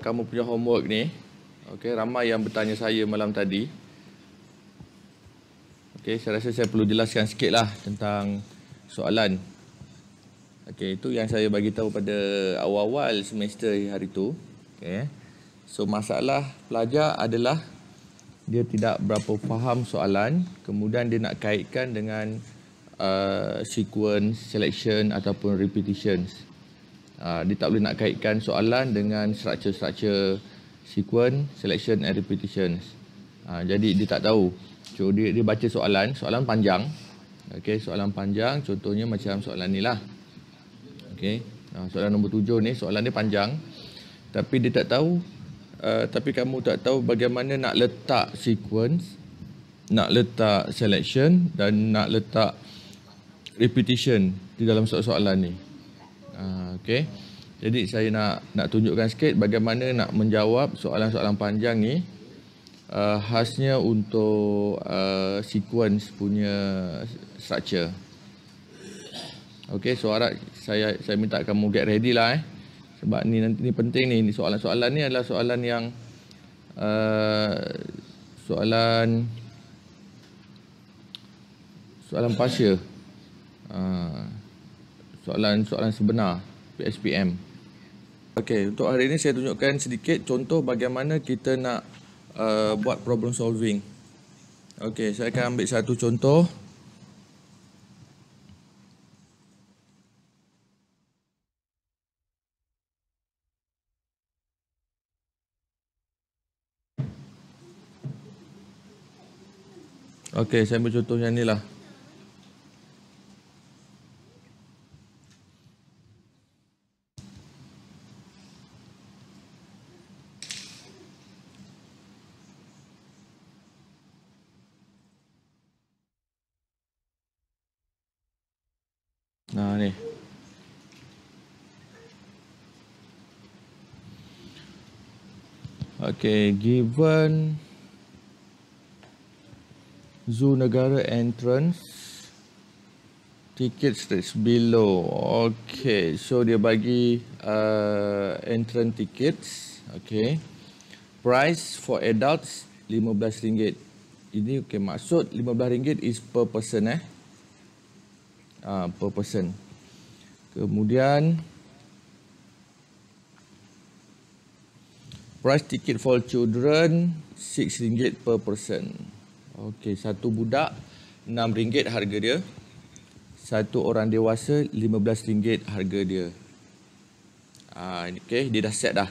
kamu punya homework ni. Okey, ramai yang bertanya saya malam tadi. Okey, saya rasa saya perlu jelaskan sikitlah tentang soalan. Okey, itu yang saya bagi tahu pada awal-awal semester hari tu. Okey. So masalah pelajar adalah dia tidak berapa faham soalan, kemudian dia nak kaitkan dengan sequence, selection ataupun repetitions. Dia tak boleh nak kaitkan soalan dengan structure sequence, selection and repetitions. Jadi dia tak tahu. So dia baca soalan panjang. Okey, soalan panjang contohnya macam soalan ni lah. Okey. Soalan nombor 7 ni soalan dia panjang. Tapi dia tak tahu tapi kamu tak tahu bagaimana nak letak sequence, nak letak selection dan nak letak repetition di dalam soalan ni. Okey. Jadi saya nak tunjukkan sikit bagaimana nak menjawab soalan-soalan panjang ni khasnya untuk sequence punya structure. Okey, so harap saya minta kamu get ready lah sebab ni nanti ni penting ni. Soalan-soalan ni adalah soalan yang soalan partial. Soalan sebenar PSPM. Okey, untuk hari ini saya tunjukkan sedikit contoh bagaimana kita nak buat problem solving. Okey, saya akan ambil satu contoh. Okey, saya ambil contoh yang ni lah. Nah, ni. Okey, given Zoo Negara entrance ticket states below. Okay, so dia bagi entrance tickets. Okay, price for adults RM15. Ini okay, maksud RM15 is per person per person. Kemudian price ticket for children RM6 per person. Okey, satu budak RM6 harga dia. Satu orang dewasa RM15 harga dia. Okey, dia dah set dah.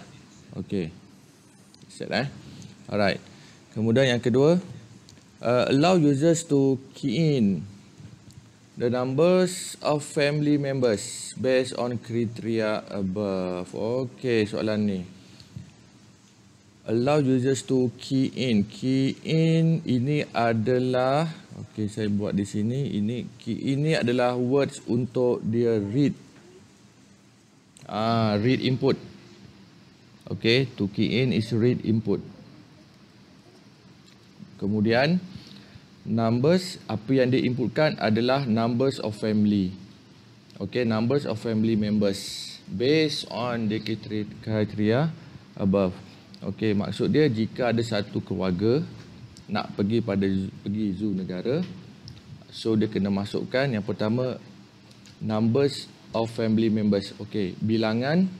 Okey. Set Alright. Kemudian yang kedua, allow users to key in the numbers of family members based on criteria above. Okey, soalan ni. Allow users to key in. Key in ini adalah, okey saya buat di sini. Ini key in ni adalah words untuk dia read. Read input. Okey, to key in is read input. Kemudian numbers, apa yang dia inputkan adalah numbers of family. Okey, numbers of family members based on the criteria above. Okey, maksud dia jika ada satu keluarga nak pergi zoo negara, so dia kena masukkan yang pertama numbers of family members. Okey, bilangan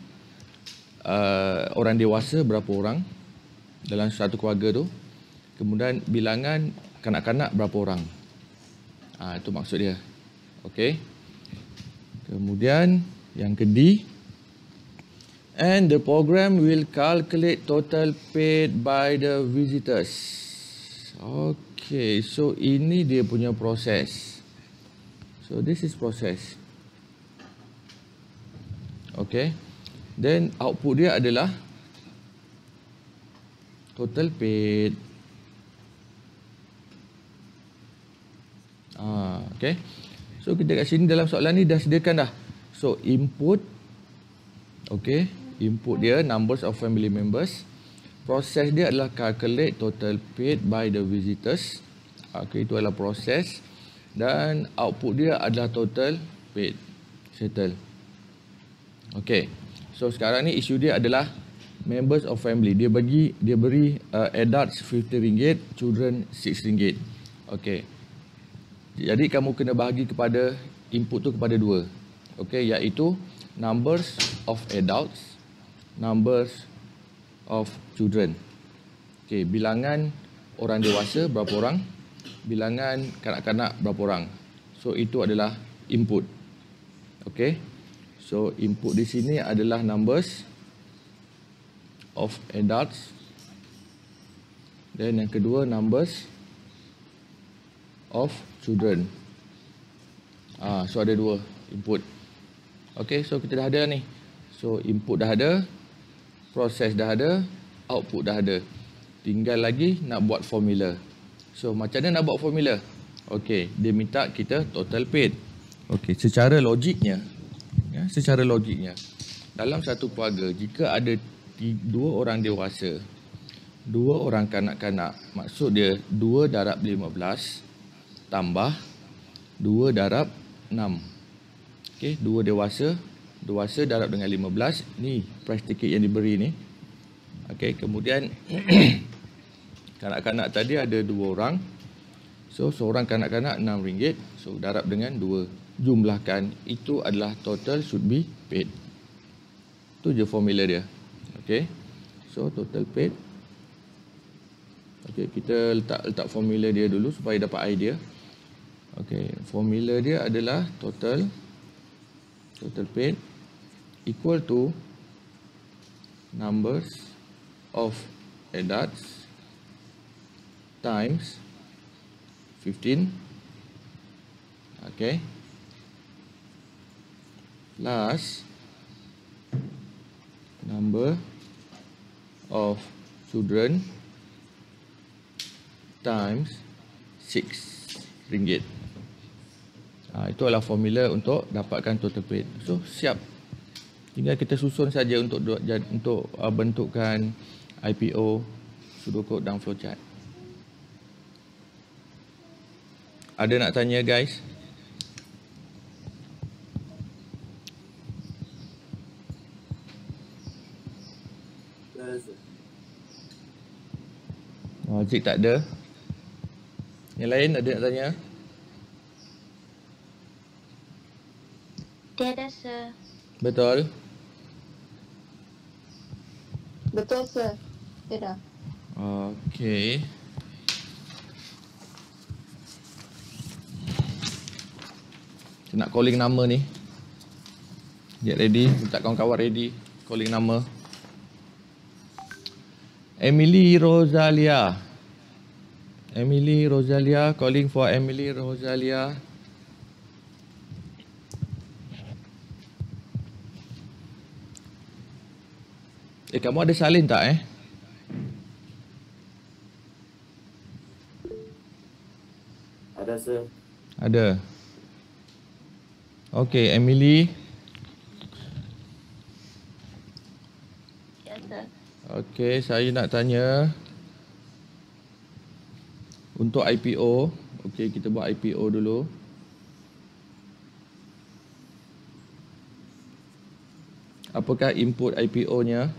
orang dewasa berapa orang dalam satu keluarga tu. Kemudian bilangan kanak-kanak berapa orang. Itu maksud dia. Okey. Kemudian yang kedua, and the program will calculate total paid by the visitors. Okay, so ini dia punya proses. So this is process. Okay, then output dia adalah total paid. Okay, so kita kat sini dalam soalan ni dah sediakan dah. So input, okay, input dia numbers of family members. Proses dia adalah calculate total paid by the visitors. Okay, itu adalah proses. Dan output dia adalah total paid. Settle. Okay, so sekarang ni isu dia adalah members of family. Dia beri adults RM50, children RM6. Okey. Jadi kamu kena bahagi kepada input tu kepada dua. Okey, iaitu numbers of adults, numbers of children. Okey, bilangan orang dewasa berapa orang, bilangan kanak-kanak berapa orang. So itu adalah input. Okey. So input di sini adalah numbers of adults. Dan yang kedua numbers of children. So ada dua input. Okey, so kita dah ada ni. So input dah ada, proses dah ada, output dah ada. Tinggal lagi nak buat formula. So macam mana nak buat formula? Okey, dia minta kita total paid. Okey, secara logiknya dalam satu keluarga jika ada dua orang dewasa, dua orang kanak-kanak, maksud dia 2 darab 15 tambah 2 darab 6. Okey, dua dewasa darab dengan 15, ni price ticket yang diberi ni. Okey, kemudian kanak-kanak tadi ada 2 orang. So seorang kanak-kanak RM6. So darab dengan 2. Jumlahkan, itu adalah total should be paid. Itu je formula dia. Okey. So total paid. Okey, kita letak formula dia dulu supaya dapat idea. Okey, formula dia adalah total paid equal to numbers of adults times 15. Okey. Plus number of children times RM6. Itu adalah formula untuk dapatkan total paid. So siap. Tinggal kita susun saja untuk bentukkan IPO, pseudocode dan flowchart. Ada nak tanya guys? Cik tak ada. Yang lain ada nak tanya? Tiada, sir. Betul? Betul, sir. Tiada. Okey. Saya nak calling nama ni. Get ready. Minta kawan-kawan ready. Calling nama. Emily Rosalia. Calling for Emily Rosalia. Kamu ada salin tak Ada, sir. Ada. Okey, Emily. Ya, sir. Okey, saya nak tanya untuk IPO. Okey, kita buat IPO dulu. Apakah input IPO-nya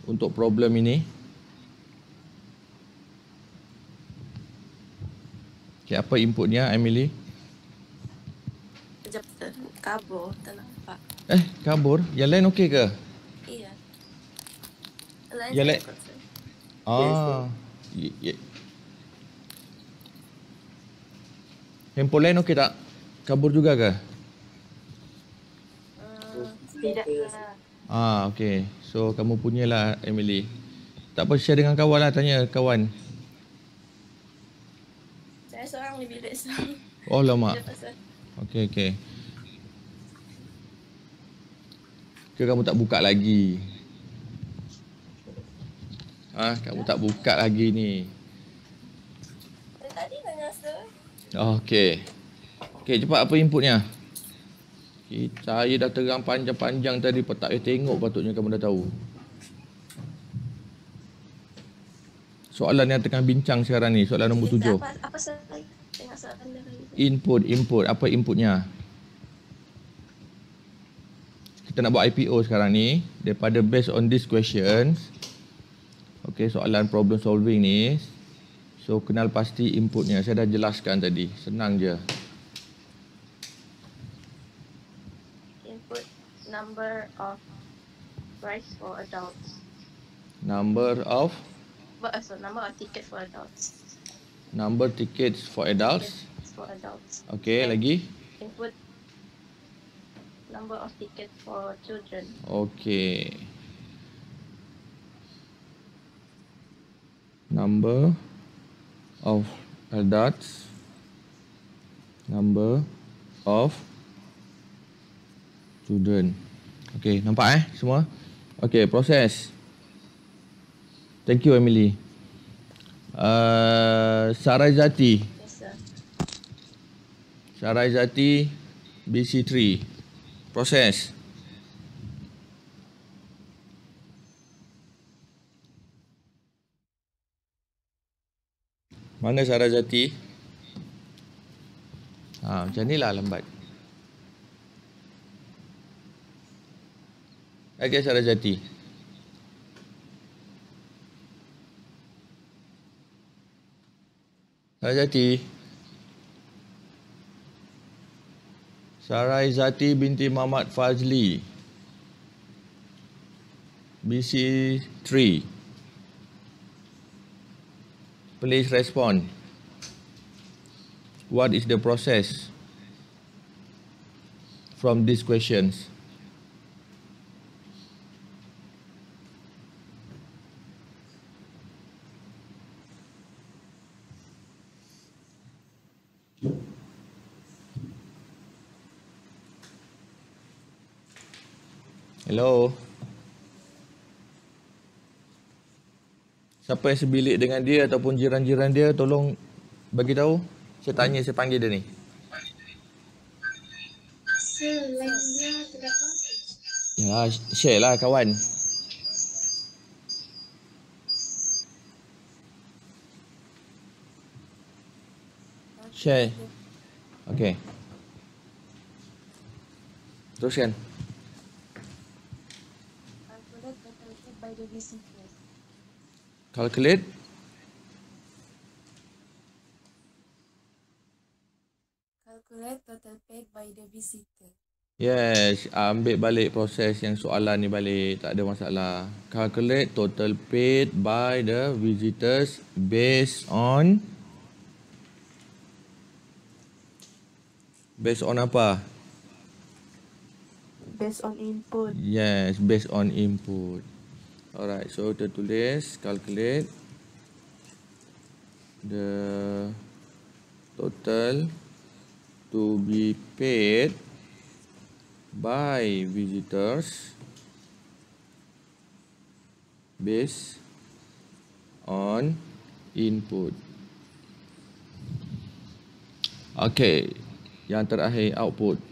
untuk problem ini? Okey, apa inputnya, Emily? Sekejap, sir. Kabur, tak nampak. Kabur. Yang lain okey ke? Iya. Yang lain? Handphone lain okey tak? Kabur juga ke? Tidak, sir. Okey. So kamu punyalah, Emily. Tak apa, share dengan kawan lah, tanya kawan. Saya seorang di bilik, sir. Oh lama. Tidak, sir. Okey. Ke kamu tak buka lagi? Kamu tak buka lagi ni. Tadi tanya, sir. Okey, cepat apa inputnya? Saya dah terang panjang-panjang tadi, tak payah tengok, patutnya kamu dah tahu. Soalan yang tengah bincang sekarang ni, soalan nombor 7. Apa sir? Tengok soalan dia. Input, apa inputnya? kita nak buat IPO sekarang ni, daripada based on these questions, okay, soalan problem solving ni, so kenal pasti inputnya. Saya dah jelaskan tadi, senang je. Input number of rides for adults. Number of Number of tickets for adults. number tickets for adults. For adults. Okay, And lagi. Input number of tickets for children. Okay. Number of adults. Number of children. Okay, nampak semua? Okay, proses. Thank you, Emily. Saraizati. Yes, sir. Saraizati, BC3. Proses. Mana Saraizati? Macam ni lah lambat. Okay, Saraizati. Saraizati. Saraizati binti Muhammad Fazli. BC3. Please respond. What is the process from these questions? Hello. Siapa yang sebilik dengan dia ataupun jiran-jiran dia, tolong bagi tahu. Saya tanya, saya panggil dia ni. Ya, share lah kawan. Share. Okay. Teruskan. Calculate. Calculate total paid by the visitor. Yes, ambil balik proses yang soalan ni balik, tak ada masalah. Calculate total paid by the visitors based on apa? Based on input. Yes, based on input. Alright, so kita tulis calculate the total to be paid by visitors based on input. Okay, yang terakhir output.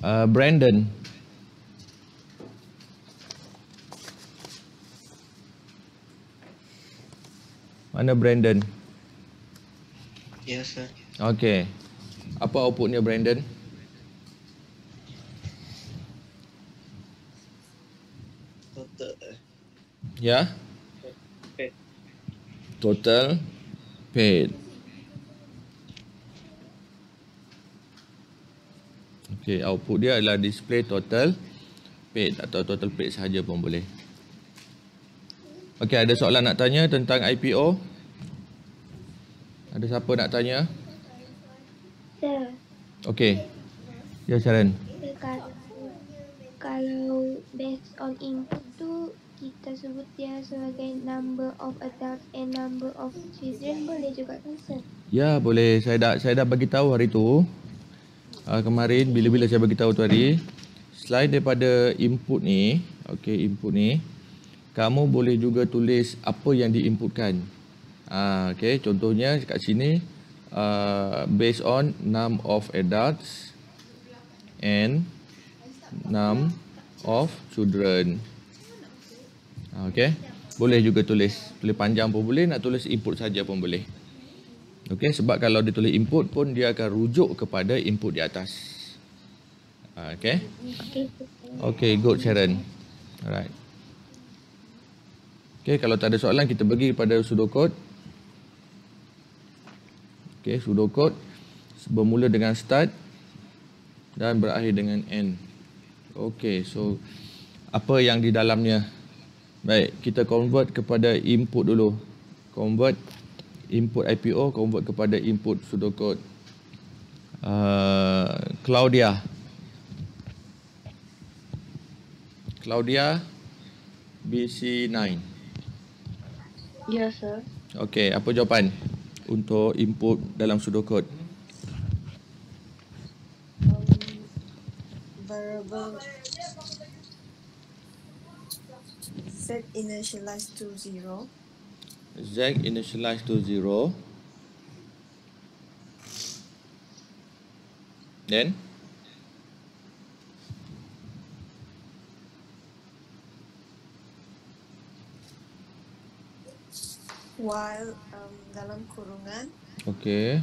Brandon. Mana Brandon? Yes, sir. Okay. Apa outputnya Brandon? Total. Ya? Paid. Total paid. Okay, output dia adalah display total paid atau total paid sahaja pun boleh. Okay, ada soalan nak tanya tentang IPO? Ada siapa nak tanya? Sir, Okay. Ya, Sharon. kalau based on input tu kita sebut dia sebagai number of adults and number of children, boleh juga kan sir? Ya, boleh. Saya dah bagi tahu hari tu. Kemarin bila saya bagi tahu tu hari, selain daripada input ni, okey, input ni, kamu boleh juga tulis apa yang diinputkan. Okey, contohnya kat sini based on number of adults and number of children. Okey, boleh juga tulis panjang pun boleh, nak tulis input saja pun boleh. Okey, sebab kalau dia tulis input pun dia akan rujuk kepada input di atas. Okay. Okay. Okay, good Sharon. Alright. Okay, kalau tak ada soalan kita pergi pada pseudocode. Okay, pseudocode bermula dengan start dan berakhir dengan end. Okay, so apa yang di dalamnya? Baik, kita convert kepada input dulu. Convert input IPO, convert kepada input pseudocode. Claudia. Claudia, BC9. Yes, sir. Okey, apa jawapan untuk input dalam pseudocode? Variable set initialized to 0. Z initialized to 0. Then While dalam kurungan okay.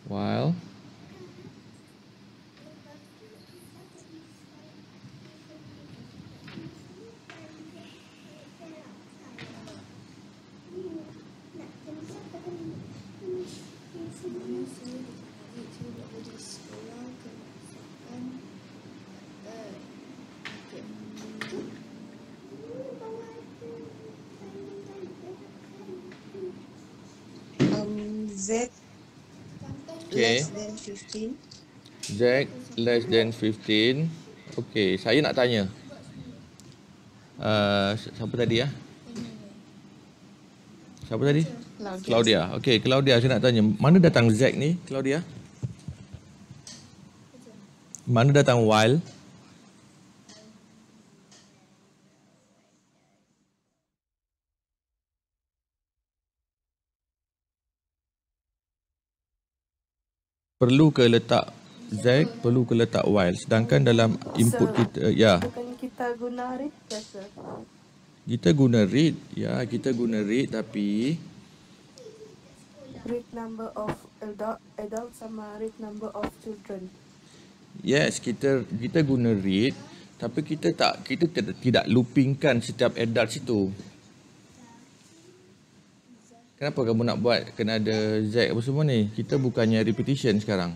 While Z okay. less than 15. Z less than 15. Okey, saya nak tanya. Siapa tadi ya? Siapa tadi? Claudia. Okey, Claudia, saya nak tanya, mana datang Z ni, Claudia? Mana datang while? Perlu ke letak Z, perlu ke letak while? Sedangkan dalam input kita, ya. Bukan kita guna read ke, sir? Kita guna read, ya, kita guna read tapi Read number of adult sama read number of children. yes, kita guna read tapi kita tidak loopingkan setiap adult situ. Kenapa kamu nak buat kena ada Z apa semua ni? Kita bukannya repetition sekarang.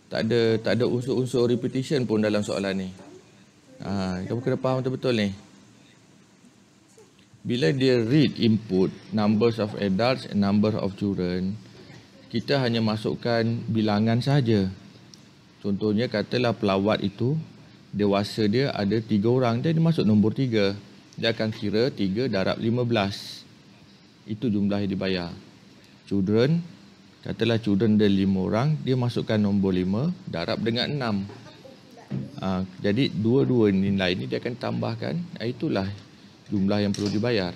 Tak ada unsur-unsur repetition pun dalam soalan ni. Kamu kena faham betul-betul ni. Bila dia read input numbers of adults and number of children, kita hanya masukkan bilangan sahaja. Contohnya katalah pelawat itu dewasa dia ada 3 orang, dia masuk nombor 3. Dia akan kira 3 darab 15. Itu jumlah yang dibayar. Children, katalah children dia 5 orang, dia masukkan nombor 5 darab dengan 6. Jadi dua-dua nilai ni dia akan tambahkan, itulah jumlah yang perlu dibayar.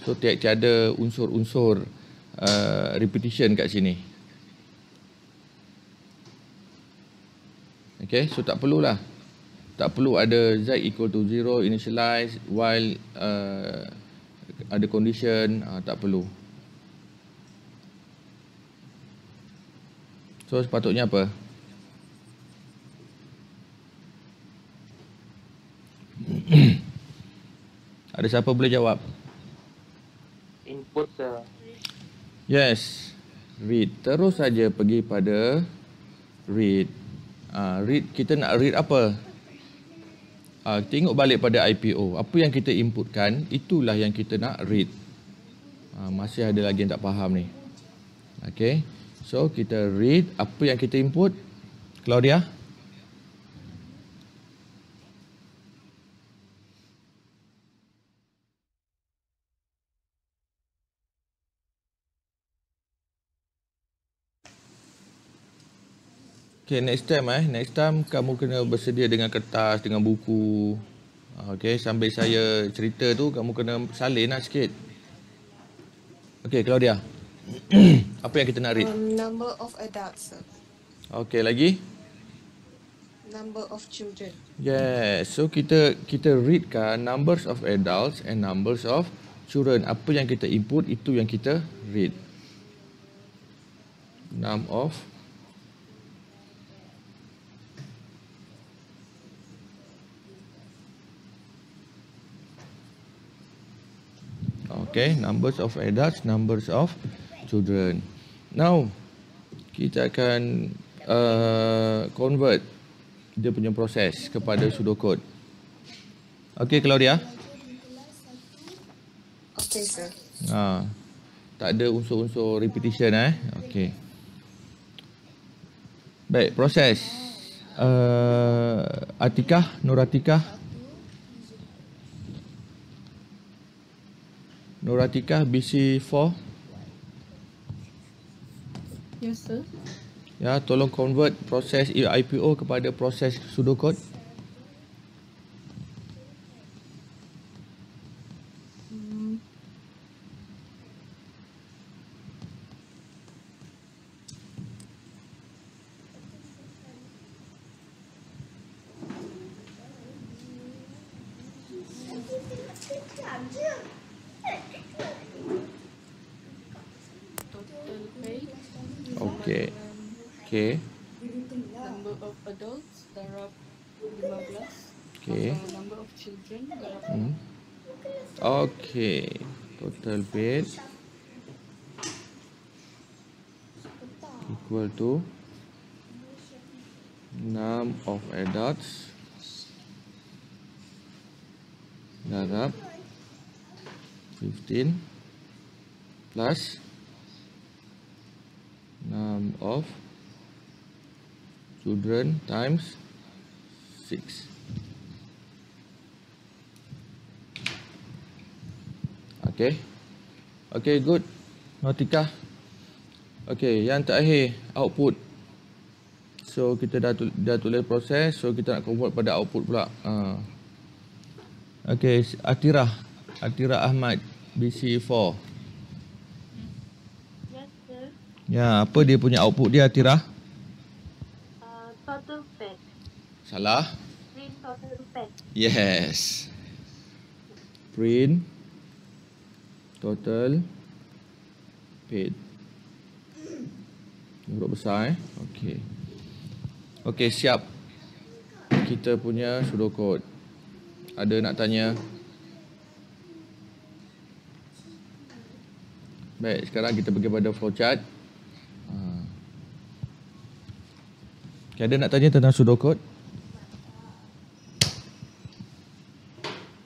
So tiada unsur-unsur repetition kat sini. Okay, so tak perlulah. Tak perlu ada Z equal to 0 initialize while ada condition, tak perlu. So sepatutnya apa? Ada siapa boleh jawab? Input, sir. Yes, read. Terus saja pergi pada read. Read, kita nak read apa? Tengok balik pada IPO. Apa yang kita inputkan, itulah yang kita nak read. Masih ada lagi yang tak faham ni. Okay, so kita read apa yang kita input. Claudia? Okay, next time kamu kena bersedia dengan kertas, dengan buku. Okay, sambil saya cerita tu kamu kena salin lah sikit. Okay, Claudia. Apa yang kita nak read? Number of adults, sir. Okay, lagi? Number of children. Yes, so kita readkan numbers of adults and numbers of children. Apa yang kita input, itu yang kita read. Number of Okay, numbers of adults, numbers of children. Now, kita akan convert dia punya proses kepada pseudocode. Okay, Claudia? Okay, sir. Tak ada unsur-unsur repetition Okay. Baik, proses. Atikah, Nuratikah? Nuratikah BC4? Yes, sir. Ya, tolong convert proses IPO kepada proses pseudocode. Total paid. Okey. Okey. Number of adults darab 15. Okey. Number of children darab Okey. Total paid equal to number of adults darab 15 plus number of children times 6. Okay. Okay, good. Nautika. Okay, yang terakhir output. So kita dah tulis proses, so kita nak convert pada output pula. Okay, Atira Ahmad BC4. Yes, sir. Ya, apa dia punya output dia, Atira? Total paid. Salah. Print total paid. Yes. Print total paid. Huruf besar Okey. Okey, siap. Kita punya pseudocode. Ada nak tanya? Baik, sekarang kita pergi pada flowchart. Okay, ada nak tanya tentang pseudocode?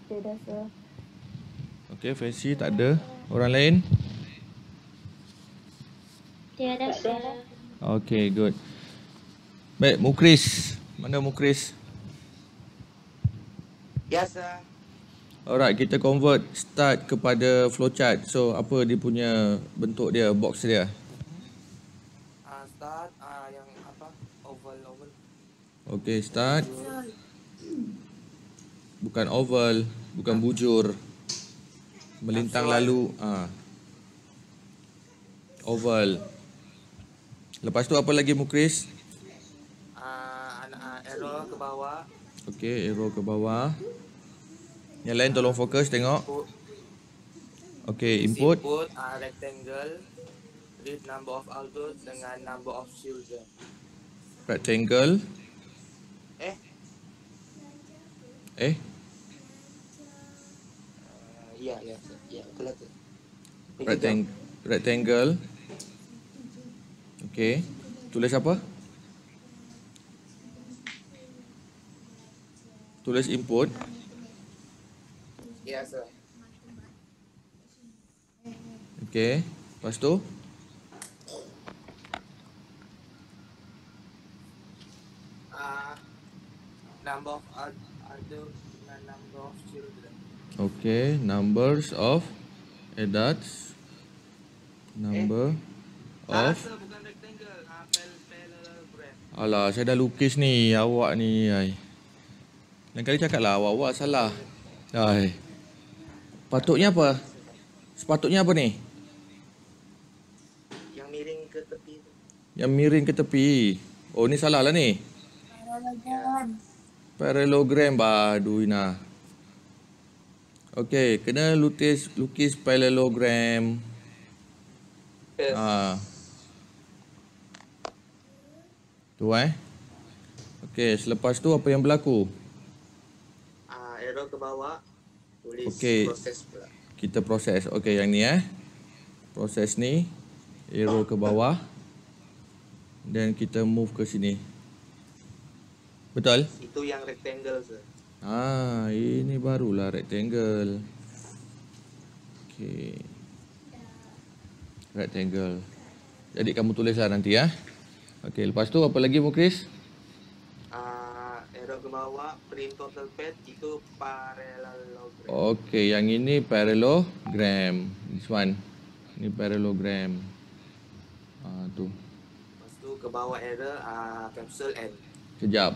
Tidak, sir. Okey, Fancy tak ada. Orang lain? Tiada, sir. Okey, good. Baik, Mukris. Mana Mukris? Yes, sir. Alright, kita convert start kepada flowchart. So, apa dia punya bentuk dia, box dia? Start yang apa? Oval. Okey, start. Bukan oval, bukan bujur. Melintang lalu. Oval. Lepas tu apa lagi, Mukris? Arrow ke bawah. Okey, arrow ke bawah. Yang lain tolong fokus tengok. Okey, input. Rectangle. Read number of adults dengan number of children. Rectangle. Ya, betul tu. Rectangle. Okey. Tulis apa? Tulis input. Ya, sir. Okey. Lepas tu Number of adults dengan number of children. okey, numbers of adults. Number of Bukan rectangle. Parallelogram. Alah, saya dah lukis ni. Awak ni lain kali cakaplah awak salah. Patutnya apa? Sepatutnya apa ni? Yang miring ke tepi tu. Yang miring ke tepi. Oh, ni salah lah ni. Parallelogram. Aduh, Ina. Okey, kena lukis parallelogram. Yes. Tu Okey, selepas tu apa yang berlaku? Arrow ke bawah. Tulis Okey. proses pula. kita proses. Okey, yang ni proses ni, arrow ke bawah. Dan kita move ke sini. Betul? Itu yang rectangle, sir. Ini barulah rectangle. Okey. Rectangle. Jadi kamu tulislah nanti ya. Okey, lepas tu apa lagi Mukris? Arrow ke bawah, print total path itu parallelogram. Okey, yang ini parallelogram. This one. Ini parallelogram. Tu. Lepas tu ke bawah error capsule N. Kejap.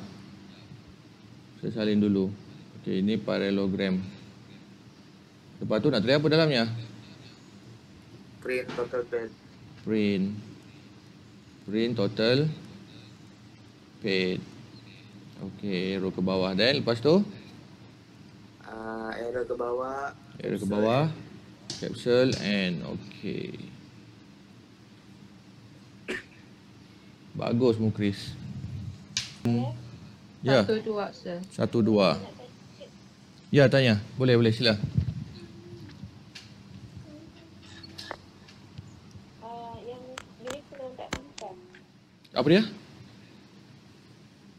Saya salin dulu. Okey, ini parallelogram. Lepas tu nak tulis apa dalamnya? Print total path. Print total path. Okey, arrow ke bawah. Dan lepas tu? Arrow ke bawah. Arrow ke bawah. Capsule N. Okey. Bagus Mukris. Ya. 1, 2, sir. 1, 2. Ya, tanya. Boleh, sila. Yang unit kena tak bukan. Apa dia?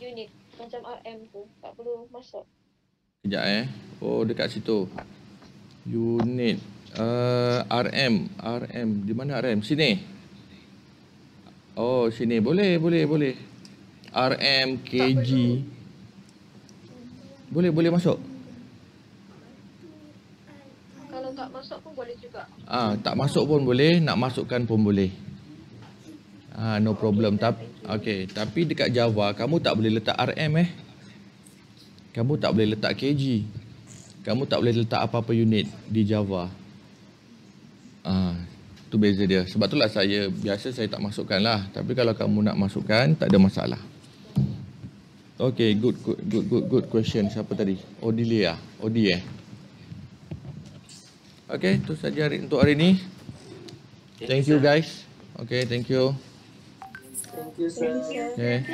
Unit macam RM tu tak perlu masuk. Kejap Oh, dekat situ. Unit. RM. Di mana RM? Sini. Oh, sini. Boleh. RM, kg. Boleh masuk. Kalau tak masuk pun boleh juga. Tak masuk pun boleh, nak masukkan pun boleh. No problem. Tapi dekat Java kamu tak boleh letak RM Kamu tak boleh letak kg. Kamu tak boleh letak apa-apa unit di Java. Tu beza dia. Sebab itulah biasa saya tak masukkan lah. Tapi kalau kamu nak masukkan, tak ada masalah. Okay, good question. Siapa tadi? Odilia. Okay, itu saja untuk hari ini. Thank you guys. Okay, thank you. Thank you, sir. Okay.